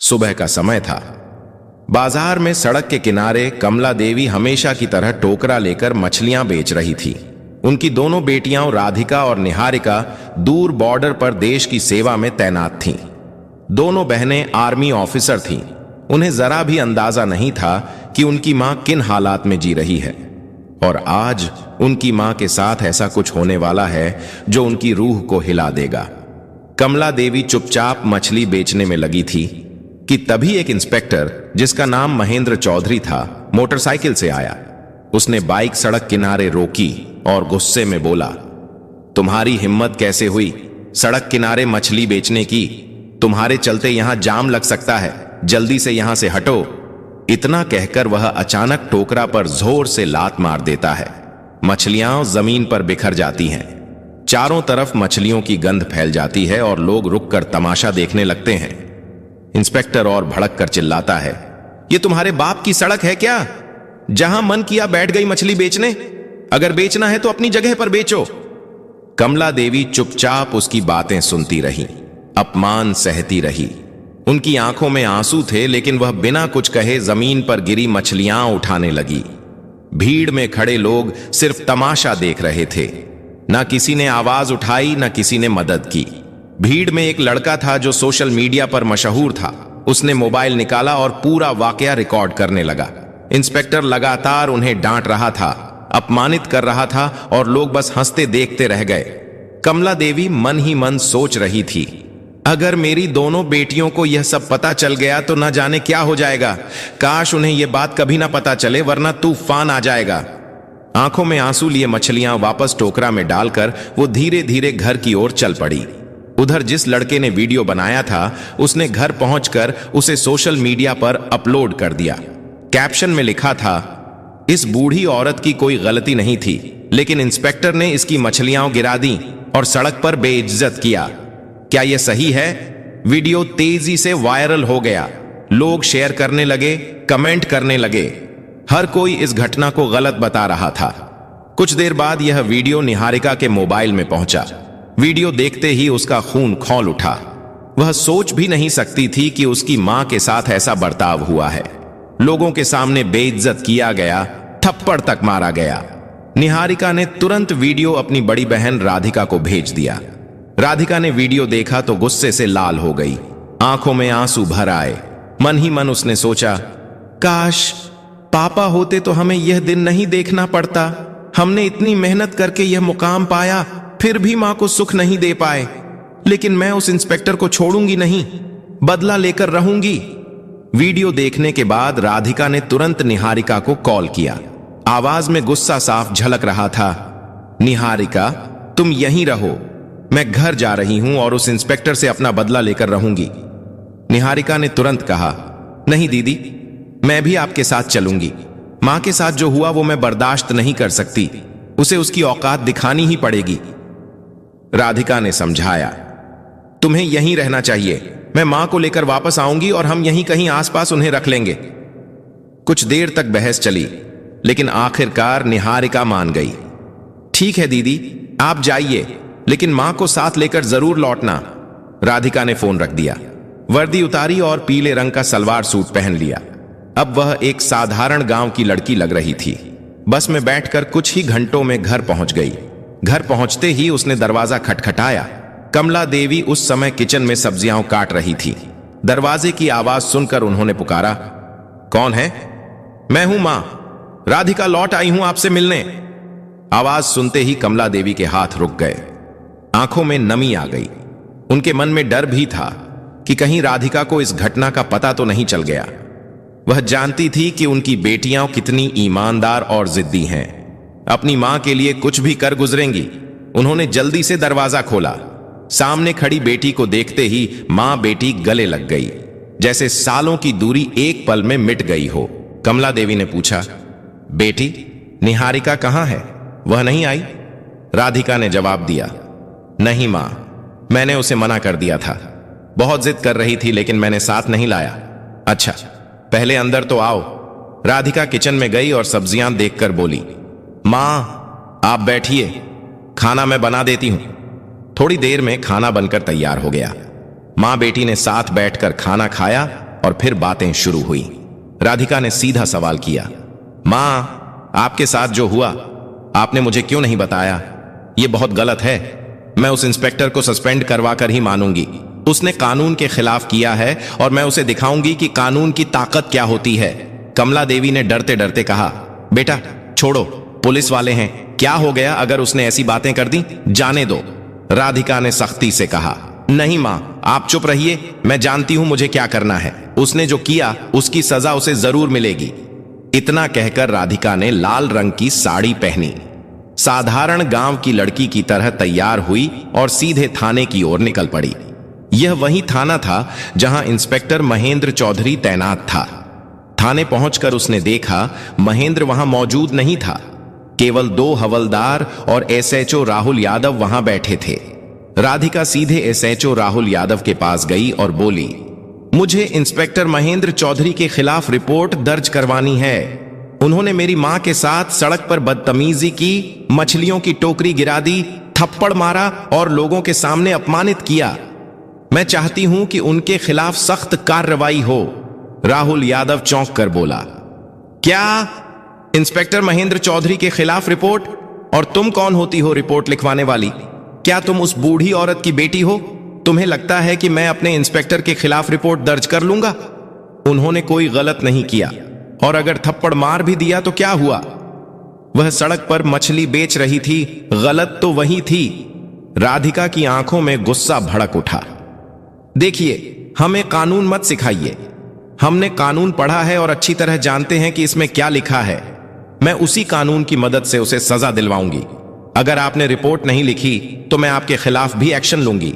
सुबह का समय था। बाजार में सड़क के किनारे कमला देवी हमेशा की तरह टोकरा लेकर मछलियां बेच रही थी। उनकी दोनों बेटियां राधिका और निहारिका दूर बॉर्डर पर देश की सेवा में तैनात थीं। दोनों बहनें आर्मी ऑफिसर थीं। उन्हें जरा भी अंदाजा नहीं था कि उनकी मां किन हालात में जी रही है, और आज उनकी मां के साथ ऐसा कुछ होने वाला है जो उनकी रूह को हिला देगा। कमला देवी चुपचाप मछली बेचने में लगी थी कि तभी एक इंस्पेक्टर, जिसका नाम महेंद्र चौधरी था, मोटरसाइकिल से आया। उसने बाइक सड़क किनारे रोकी और गुस्से में बोला, तुम्हारी हिम्मत कैसे हुई सड़क किनारे मछली बेचने की? तुम्हारे चलते यहां जाम लग सकता है, जल्दी से यहां से हटो। इतना कहकर वह अचानक टोकरा पर जोर से लात मार देता है। मछलियां जमीन पर बिखर जाती हैं। चारों तरफ मछलियों की गंध फैल जाती है और लोग रुककर तमाशा देखने लगते हैं। इंस्पेक्टर और भड़क कर चिल्लाता है, ये तुम्हारे बाप की सड़क है क्या? जहां मन किया बैठ गई मछली बेचने। अगर बेचना है तो अपनी जगह पर बेचो। कमला देवी चुपचाप उसकी बातें सुनती रही, अपमान सहती रही। उनकी आंखों में आंसू थे, लेकिन वह बिना कुछ कहे जमीन पर गिरी मछलियां उठाने लगी। भीड़ में खड़े लोग सिर्फ तमाशा देख रहे थे। ना किसी ने आवाज उठाई, ना किसी ने मदद की। भीड़ में एक लड़का था जो सोशल मीडिया पर मशहूर था। उसने मोबाइल निकाला और पूरा वाकया रिकॉर्ड करने लगा। इंस्पेक्टर लगातार उन्हें डांट रहा था, अपमानित कर रहा था, और लोग बस हंसते देखते रह गए। कमला देवी मन ही मन सोच रही थी, अगर मेरी दोनों बेटियों को यह सब पता चल गया तो न जाने क्या हो जाएगा। काश उन्हें यह बात कभी ना पता चले, वरना तूफान आ जाएगा। आंखों में आंसू लिए मछलियां वापस टोकरा में डालकर वो धीरे धीरे घर की ओर चल पड़ी। उधर जिस लड़के ने वीडियो बनाया था, उसने घर पहुंचकर उसे सोशल मीडिया पर अपलोड कर दिया। कैप्शन में लिखा था, इस बूढ़ी औरत की कोई गलती नहीं थी, लेकिन इंस्पेक्टर ने इसकी मछलियां गिरा दी और सड़क पर बेइज्जत किया। क्या यह सही है? वीडियो तेजी से वायरल हो गया। लोग शेयर करने लगे, कमेंट करने लगे। हर कोई इस घटना को गलत बता रहा था। कुछ देर बाद यह वीडियो निहारिका के मोबाइल में पहुंचा। वीडियो देखते ही उसका खून खौल उठा। वह सोच भी नहीं सकती थी कि उसकी मां के साथ ऐसा बर्ताव हुआ है। लोगों के सामने बेइज्जत किया गया, थप्पड़ तक मारा गया। निहारिका ने तुरंत वीडियो अपनी बड़ी बहन राधिका को भेज दिया। राधिका ने वीडियो देखा तो गुस्से से लाल हो गई, आंखों में आंसू भर आए। मन ही मन उसने सोचा, काश पापा होते तो हमें यह दिन नहीं देखना पड़ता। हमने इतनी मेहनत करके यह मुकाम पाया, फिर भी मां को सुख नहीं दे पाए। लेकिन मैं उस इंस्पेक्टर को छोड़ूंगी नहीं, बदला लेकर रहूंगी। वीडियो देखने के बाद राधिका ने तुरंत निहारिका को कॉल किया। आवाज में गुस्सा साफ झलक रहा था, निहारिका तुम यहीं रहो, मैं घर जा रही हूं और उस इंस्पेक्टर से अपना बदला लेकर रहूंगी। निहारिका ने तुरंत कहा, नहीं दीदी, मैं भी आपके साथ चलूंगी। मां के साथ जो हुआ वो मैं बर्दाश्त नहीं कर सकती, उसे उसकी औकात दिखानी ही पड़ेगी। राधिका ने समझाया, तुम्हें यहीं रहना चाहिए, मैं मां को लेकर वापस आऊंगी और हम यहीं कहीं आसपास उन्हें रख लेंगे। कुछ देर तक बहस चली, लेकिन आखिरकार निहारिका मान गई। ठीक है दीदी, आप जाइए, लेकिन मां को साथ लेकर जरूर लौटना। राधिका ने फोन रख दिया, वर्दी उतारी और पीले रंग का सलवार सूट पहन लिया। अब वह एक साधारण गांव की लड़की लग रही थी। बस में बैठकर कुछ ही घंटों में घर पहुंच गई। घर पहुंचते ही उसने दरवाजा खटखटाया। कमला देवी उस समय किचन में सब्जियां काट रही थी। दरवाजे की आवाज सुनकर उन्होंने पुकारा, कौन है? मैं हूं मां, राधिका लौट आई हूं आपसे मिलने। आवाज सुनते ही कमला देवी के हाथ रुक गए, आंखों में नमी आ गई। उनके मन में डर भी था कि कहीं राधिका को इस घटना का पता तो नहीं चल गया। वह जानती थी कि उनकी बेटियां कितनी ईमानदार और जिद्दी हैं, अपनी मां के लिए कुछ भी कर गुजरेंगी। उन्होंने जल्दी से दरवाजा खोला। सामने खड़ी बेटी को देखते ही मां बेटी गले लग गई, जैसे सालों की दूरी एक पल में मिट गई हो। कमला देवी ने पूछा, बेटी निहारिका कहां है? वह नहीं आई? राधिका ने जवाब दिया, नहीं मां, मैंने उसे मना कर दिया था। बहुत जिद कर रही थी, लेकिन मैंने साथ नहीं लाया। अच्छा, पहले अंदर तो आओ। राधिका किचन में गई और सब्जियां देखकर बोली, मां आप बैठिए, खाना मैं बना देती हूं। थोड़ी देर में खाना बनकर तैयार हो गया। मां बेटी ने साथ बैठकर खाना खाया और फिर बातें शुरू हुई। राधिका ने सीधा सवाल किया, मां, आपके साथ जो हुआ आपने मुझे क्यों नहीं बताया? यह बहुत गलत है। मैं उस इंस्पेक्टर को सस्पेंड करवा कर ही मानूंगी। उसने कानून के खिलाफ किया है और मैं उसे दिखाऊंगी कि कानून की ताकत क्या होती है। कमला देवी ने डरते डरते कहा, बेटा छोड़ो, पुलिस वाले हैं, क्या हो गया अगर उसने ऐसी बातें कर दी? जाने दो। राधिका ने सख्ती से कहा, नहीं मां, आप चुप रहिए, मैं जानती हूं मुझे क्या करना है। उसने जो किया उसकी सजा उसे जरूर मिलेगी। इतना कहकर राधिका ने लाल रंग की साड़ी पहनी, साधारण गांव की लड़की की तरह तैयार हुई और सीधे थाने की ओर निकल पड़ी। यह वही थाना था जहां इंस्पेक्टर महेंद्र चौधरी तैनात था। थाने पहुंचकर उसने देखा महेंद्र वहां मौजूद नहीं था। केवल 2 हवलदार और एसएचओ राहुल यादव वहां बैठे थे। राधिका सीधे एसएचओ राहुल यादव के पास गई और बोली, मुझे इंस्पेक्टर महेंद्र चौधरी के खिलाफ रिपोर्ट दर्ज करवानी है। उन्होंने मेरी मां के साथ सड़क पर बदतमीजी की, मछलियों की टोकरी गिरा दी, थप्पड़ मारा और लोगों के सामने अपमानित किया। मैं चाहती हूं कि उनके खिलाफ सख्त कार्रवाई हो। राहुल यादव चौंक कर बोला, क्या इंस्पेक्टर महेंद्र चौधरी के खिलाफ रिपोर्ट? और तुम कौन होती हो रिपोर्ट लिखवाने वाली? क्या तुम उस बूढ़ी औरत की बेटी हो? तुम्हें लगता है कि मैं अपने इंस्पेक्टर के खिलाफ रिपोर्ट दर्ज कर लूंगा? उन्होंने कोई गलत नहीं किया, और अगर थप्पड़ मार भी दिया तो क्या हुआ? वह सड़क पर मछली बेच रही थी, गलत तो वही थी। राधिका की आंखों में गुस्सा भड़क उठा। देखिए, हमें कानून मत सिखाइए। हमने कानून पढ़ा है और अच्छी तरह जानते हैं कि इसमें क्या लिखा है। मैं उसी कानून की मदद से उसे सजा दिलवाऊंगी। अगर आपने रिपोर्ट नहीं लिखी तो मैं आपके खिलाफ भी एक्शन लूंगी।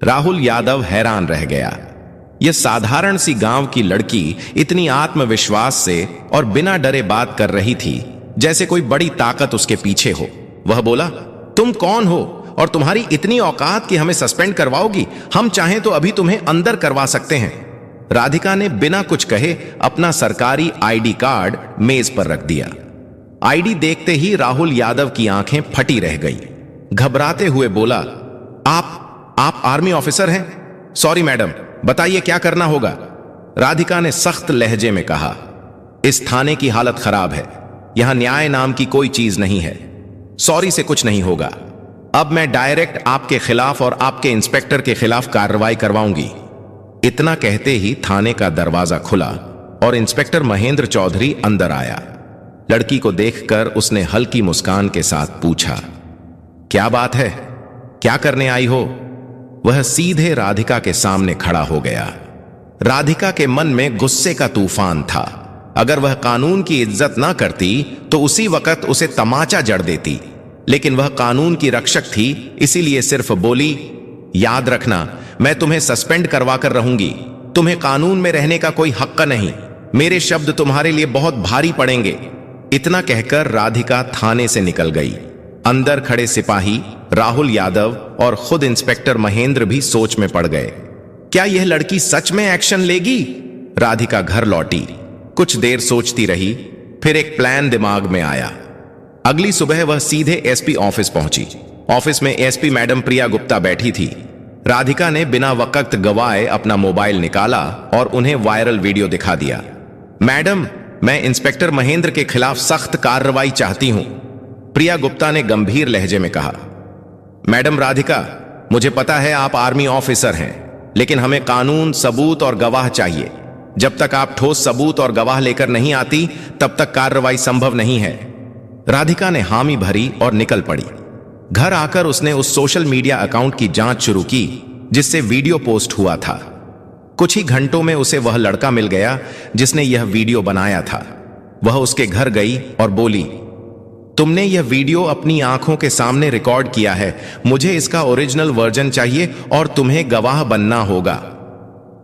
राहुल यादव हैरान रह गया। यह साधारण सी गांव की लड़की इतनी आत्मविश्वास से और बिना डरे बात कर रही थी जैसे कोई बड़ी ताकत उसके पीछे हो। वह बोला, तुम कौन हो और तुम्हारी इतनी औकात कि हमें सस्पेंड करवाओगी? हम चाहें तो अभी तुम्हें अंदर करवा सकते हैं। राधिका ने बिना कुछ कहे अपना सरकारी आईडी कार्ड मेज पर रख दिया। आईडी देखते ही राहुल यादव की आंखें फटी रह गई। घबराते हुए बोला, आप आर्मी ऑफिसर हैं? सॉरी मैडम, बताइए क्या करना होगा? राधिका ने सख्त लहजे में कहा, इस थाने की हालत खराब है। यहां न्याय नाम की कोई चीज नहीं है। सॉरी से कुछ नहीं होगा। अब मैं डायरेक्ट आपके खिलाफ और आपके इंस्पेक्टर के खिलाफ कार्रवाई करवाऊंगी। इतना कहते ही थाने का दरवाजा खुला और इंस्पेक्टर महेंद्र चौधरी अंदर आया। लड़की को देखकर उसने हल्की मुस्कान के साथ पूछा, क्या बात है? क्या करने आई हो? वह सीधे राधिका के सामने खड़ा हो गया। राधिका के मन में गुस्से का तूफान था। अगर वह कानून की इज्जत ना करती तो उसी वक्त उसे तमाचा जड़ देती, लेकिन वह कानून की रक्षक थी, इसीलिए सिर्फ बोली, याद रखना, मैं तुम्हें सस्पेंड करवा कर रहूंगी। तुम्हें कानून में रहने का कोई हक नहीं। मेरे शब्द तुम्हारे लिए बहुत भारी पड़ेंगे। इतना कहकर राधिका थाने से निकल गई। अंदर खड़े सिपाही राहुल यादव और खुद इंस्पेक्टर महेंद्र भी सोच में पड़ गए। क्या यह लड़की सच में एक्शन लेगी? राधिका घर लौटी। कुछ देर सोचती रही, फिर एक प्लान दिमाग में आया। अगली सुबह वह सीधे एसपी ऑफिस पहुंची। ऑफिस में एसपी मैडम प्रिया गुप्ता बैठी थी। राधिका ने बिना वक्त गवाए अपना मोबाइल निकाला और उन्हें वायरल वीडियो दिखा दिया। मैडम, मैं इंस्पेक्टर महेंद्र के खिलाफ सख्त कार्रवाई चाहती हूं, प्रिया गुप्ता ने गंभीर लहजे में कहा। मैडम राधिका, मुझे पता है आप आर्मी ऑफिसर हैं, लेकिन हमें कानून, सबूत और गवाह चाहिए। जब तक आप ठोस सबूत और गवाह लेकर नहीं आती तब तक कार्रवाई संभव नहीं है। राधिका ने हामी भरी और निकल पड़ी। घर आकर उसने उस सोशल मीडिया अकाउंट की जांच शुरू की जिससे वीडियो पोस्ट हुआ था। कुछ ही घंटों में उसे वह लड़का मिल गया जिसने यह वीडियो बनाया था। वह उसके घर गई और बोली, तुमने यह वीडियो अपनी आंखों के सामने रिकॉर्ड किया है। मुझे इसका ओरिजिनल वर्जन चाहिए और तुम्हें गवाह बनना होगा।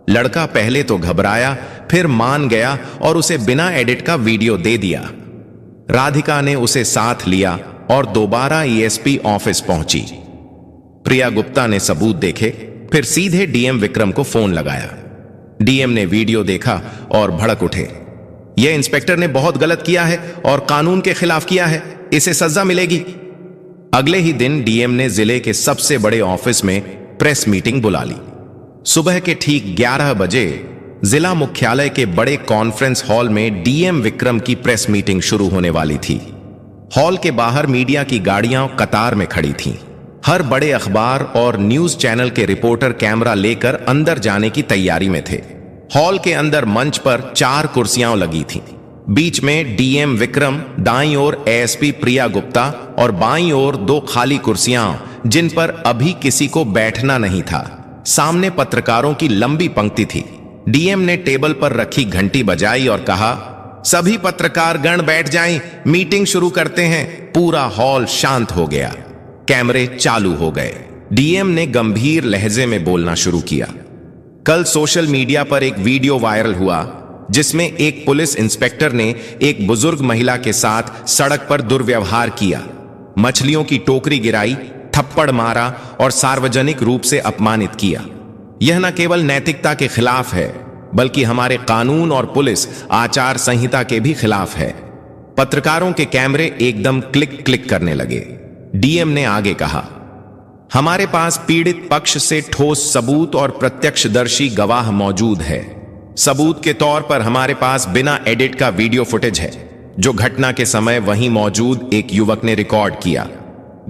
लड़का पहले तो घबराया, फिर मान गया और उसे बिना एडिट का वीडियो दे दिया। राधिका ने उसे साथ लिया और दोबारा ईएसपी ऑफिस पहुंची। प्रिया गुप्ता ने सबूत देखे, फिर सीधे डीएम विक्रम को फोन लगाया। डीएम ने वीडियो देखा और भड़क उठे। यह इंस्पेक्टर ने बहुत गलत किया है और कानून के खिलाफ किया है, इसे सजा मिलेगी। अगले ही दिन डीएम ने जिले के सबसे बड़े ऑफिस में प्रेस मीटिंग बुला ली। सुबह के ठीक 11 बजे जिला मुख्यालय के बड़े कॉन्फ्रेंस हॉल में डीएम विक्रम की प्रेस मीटिंग शुरू होने वाली थी। हॉल के बाहर मीडिया की गाड़ियां कतार में खड़ी थीं। हर बड़े अखबार और न्यूज चैनल के रिपोर्टर कैमरा लेकर अंदर जाने की तैयारी में थे। हॉल के अंदर मंच पर 4 कुर्सियां लगी थीं। बीच में डीएम विक्रम, दाईं ओर एएसपी प्रिया गुप्ता और बाईं ओर 2 खाली कुर्सियां जिन पर अभी किसी को बैठना नहीं था। सामने पत्रकारों की लंबी पंक्ति थी। डीएम ने टेबल पर रखी घंटी बजाई और कहा, सभी पत्रकार गण बैठ जाएं, मीटिंग शुरू करते हैं। पूरा हॉल शांत हो गया। कैमरे चालू हो गए। डीएम ने गंभीर लहजे में बोलना शुरू किया। कल सोशल मीडिया पर एक वीडियो वायरल हुआ जिसमें एक पुलिस इंस्पेक्टर ने एक बुजुर्ग महिला के साथ सड़क पर दुर्व्यवहार किया, मछलियों की टोकरी गिराई, थप्पड़ मारा और सार्वजनिक रूप से अपमानित किया। यह न केवल नैतिकता के खिलाफ है बल्कि हमारे कानून और पुलिस आचार संहिता के भी खिलाफ है। पत्रकारों के कैमरे एकदम क्लिक क्लिक करने लगे। डीएम ने आगे कहा, हमारे पास पीड़ित पक्ष से ठोस सबूत और प्रत्यक्षदर्शी गवाह मौजूद है। सबूत के तौर पर हमारे पास बिना एडिट का वीडियो फुटेज है जो घटना के समय वहीं मौजूद एक युवक ने रिकॉर्ड किया।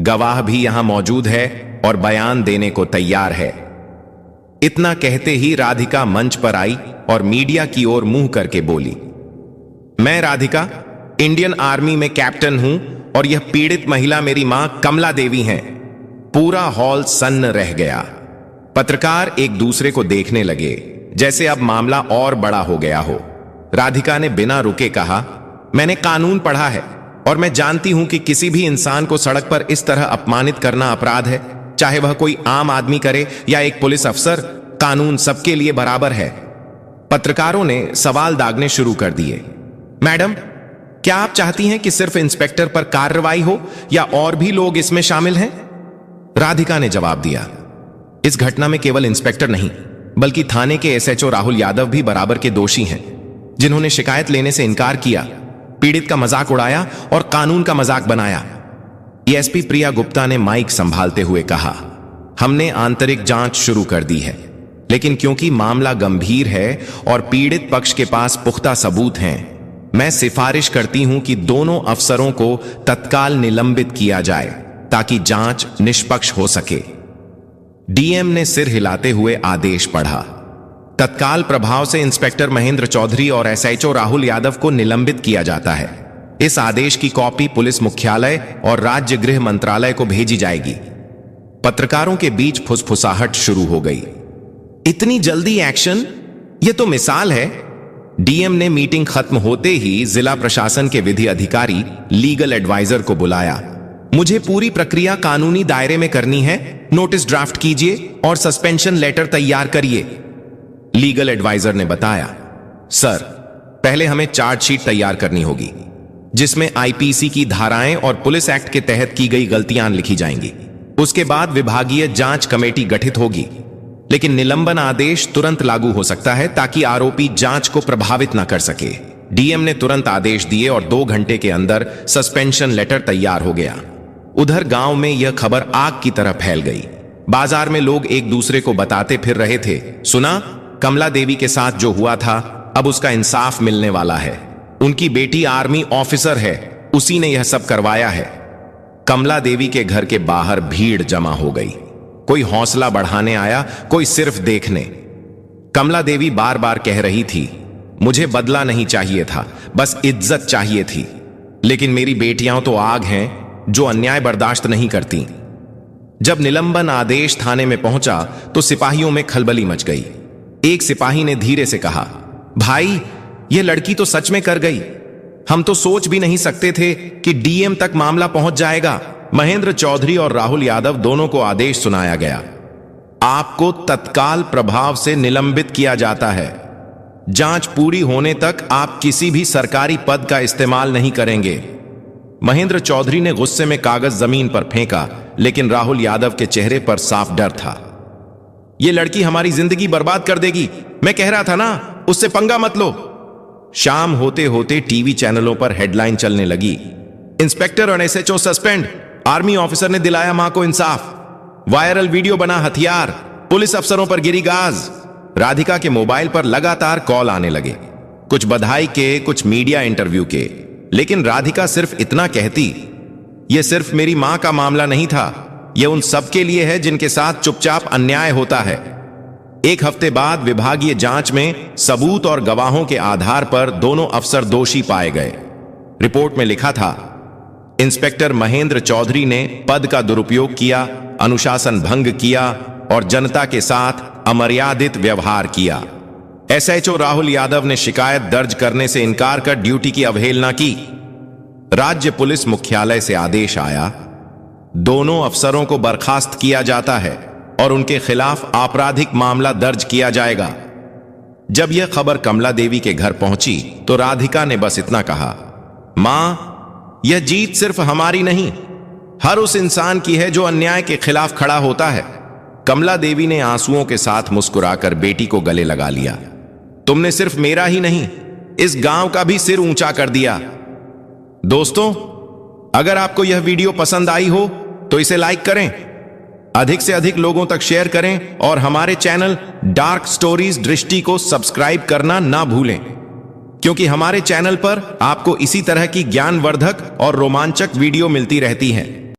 गवाह भी यहां मौजूद है और बयान देने को तैयार है। इतना कहते ही राधिका मंच पर आई और मीडिया की ओर मुंह करके बोली, मैं राधिका इंडियन आर्मी में कैप्टन हूं और यह पीड़ित महिला मेरी मां कमला देवी हैं। पूरा हॉल सन्न रह गया। पत्रकार एक दूसरे को देखने लगे जैसे अब मामला और बड़ा हो गया हो। राधिका ने बिना रुके कहा, मैंने कानून पढ़ा है और मैं जानती हूं कि किसी भी इंसान को सड़क पर इस तरह अपमानित करना अपराध है, चाहे वह कोई आम आदमी करे या एक पुलिस अफसर। कानून सबके लिए बराबर है। पत्रकारों ने सवाल दागने शुरू कर दिए। मैडम, क्या आप चाहती हैं कि सिर्फ इंस्पेक्टर पर कार्रवाई हो या और भी लोग इसमें शामिल हैं? राधिका ने जवाब दिया, इस घटना में केवल इंस्पेक्टर नहीं बल्कि थाने के एसएचओ राहुल यादव भी बराबर के दोषी हैं, जिन्होंने शिकायत लेने से इनकार किया, पीड़ित का मजाक उड़ाया और कानून का मजाक बनाया। एएसपी प्रिया गुप्ता ने माइक संभालते हुए कहा, हमने आंतरिक जांच शुरू कर दी है, लेकिन क्योंकि मामला गंभीर है और पीड़ित पक्ष के पास पुख्ता सबूत हैं, मैं सिफारिश करती हूं कि दोनों अफसरों को तत्काल निलंबित किया जाए ताकि जांच निष्पक्ष हो सके। डीएम ने सिर हिलाते हुए आदेश पढ़ा। तत्काल प्रभाव से इंस्पेक्टर महेंद्र चौधरी और एसएचओ राहुल यादव को निलंबित किया जाता है। इस आदेश की कॉपी पुलिस मुख्यालय और राज्य गृह मंत्रालय को भेजी जाएगी। पत्रकारों के बीच फुसफुसाहट शुरू हो गई। इतनी जल्दी एक्शन? यह तो मिसाल है। डीएम ने मीटिंग खत्म होते ही जिला प्रशासन के विधि अधिकारी लीगल एडवाइजर को बुलाया। मुझे पूरी प्रक्रिया कानूनी दायरे में करनी है, नोटिस ड्राफ्ट कीजिए और सस्पेंशन लेटर तैयार करिए। लीगल एडवाइजर ने बताया, सर, पहले हमें चार्जशीट तैयार करनी होगी जिसमें आईपीसी की धाराएं और पुलिस एक्ट के तहत की गई गलतियां लिखी जाएंगी। उसके बाद विभागीय जांच कमेटी गठित होगी, लेकिन निलंबन आदेश तुरंत लागू हो सकता है ताकि आरोपी जांच को प्रभावित न कर सके। डीएम ने तुरंत आदेश दिए और 2 घंटे के अंदर सस्पेंशन लेटर तैयार हो गया। उधर गांव में यह खबर आग की तरह फैल गई। बाजार में लोग एक दूसरे को बताते फिर रहे थे, सुना, कमला देवी के साथ जो हुआ था अब उसका इंसाफ मिलने वाला है। उनकी बेटी आर्मी ऑफिसर है, उसी ने यह सब करवाया है। कमला देवी के घर के बाहर भीड़ जमा हो गई। कोई हौसला बढ़ाने आया, कोई सिर्फ देखने। कमला देवी बार बार कह रही थी, मुझे बदला नहीं चाहिए था, बस इज्जत चाहिए थी। लेकिन मेरी बेटियां तो आग हैं जो अन्याय बर्दाश्त नहीं करती। जब निलंबन आदेश थाने में पहुंचा तो सिपाहियों में खलबली मच गई। एक सिपाही ने धीरे से कहा, भाई, यह लड़की तो सच में कर गई। हम तो सोच भी नहीं सकते थे कि डीएम तक मामला पहुंच जाएगा। महेंद्र चौधरी और राहुल यादव दोनों को आदेश सुनाया गया। आपको तत्काल प्रभाव से निलंबित किया जाता है। जांच पूरी होने तक आप किसी भी सरकारी पद का इस्तेमाल नहीं करेंगे। महेंद्र चौधरी ने गुस्से में कागज जमीन पर फेंका, लेकिन राहुल यादव के चेहरे पर साफ डर था। यह लड़की हमारी जिंदगी बर्बाद कर देगी। मैं कह रहा था ना, उससे पंगा मत लो। शाम होते होते टीवी चैनलों पर हेडलाइन चलने लगी, इंस्पेक्टर और एसएचओ सस्पेंड, आर्मी ऑफिसर ने दिलाया मां को इंसाफ, वायरल वीडियो बना हथियार, पुलिस अफसरों पर गिरी गाज। राधिका के मोबाइल पर लगातार कॉल आने लगे, कुछ बधाई के, कुछ मीडिया इंटरव्यू के। लेकिन राधिका सिर्फ इतना कहती, यह सिर्फ मेरी मां का मामला नहीं था, यह उन सबके लिए है जिनके साथ चुपचाप अन्याय होता है। एक हफ्ते बाद विभागीय जांच में सबूत और गवाहों के आधार पर दोनों अफसर दोषी पाए गए। रिपोर्ट में लिखा था, इंस्पेक्टर महेंद्र चौधरी ने पद का दुरुपयोग किया, अनुशासन भंग किया और जनता के साथ अमर्यादित व्यवहार किया। एसएचओ राहुल यादव ने शिकायत दर्ज करने से इनकार कर ड्यूटी की अवहेलना की। राज्य पुलिस मुख्यालय से आदेश आया, दोनों अफसरों को बर्खास्त किया जाता है और उनके खिलाफ आपराधिक मामला दर्ज किया जाएगा। जब यह खबर कमला देवी के घर पहुंची तो राधिका ने बस इतना कहा, मां, यह जीत सिर्फ हमारी नहीं, हर उस इंसान की है जो अन्याय के खिलाफ खड़ा होता है। कमला देवी ने आंसुओं के साथ मुस्कुराकर बेटी को गले लगा लिया। तुमने सिर्फ मेरा ही नहीं, इस गांव का भी सिर ऊंचा कर दिया। दोस्तों, अगर आपको यह वीडियो पसंद आई हो तो इसे लाइक करें, अधिक से अधिक लोगों तक शेयर करें और हमारे चैनल डार्क स्टोरीज दृष्टि को सब्सक्राइब करना ना भूलें, क्योंकि हमारे चैनल पर आपको इसी तरह की ज्ञानवर्धक और रोमांचक वीडियो मिलती रहती हैं।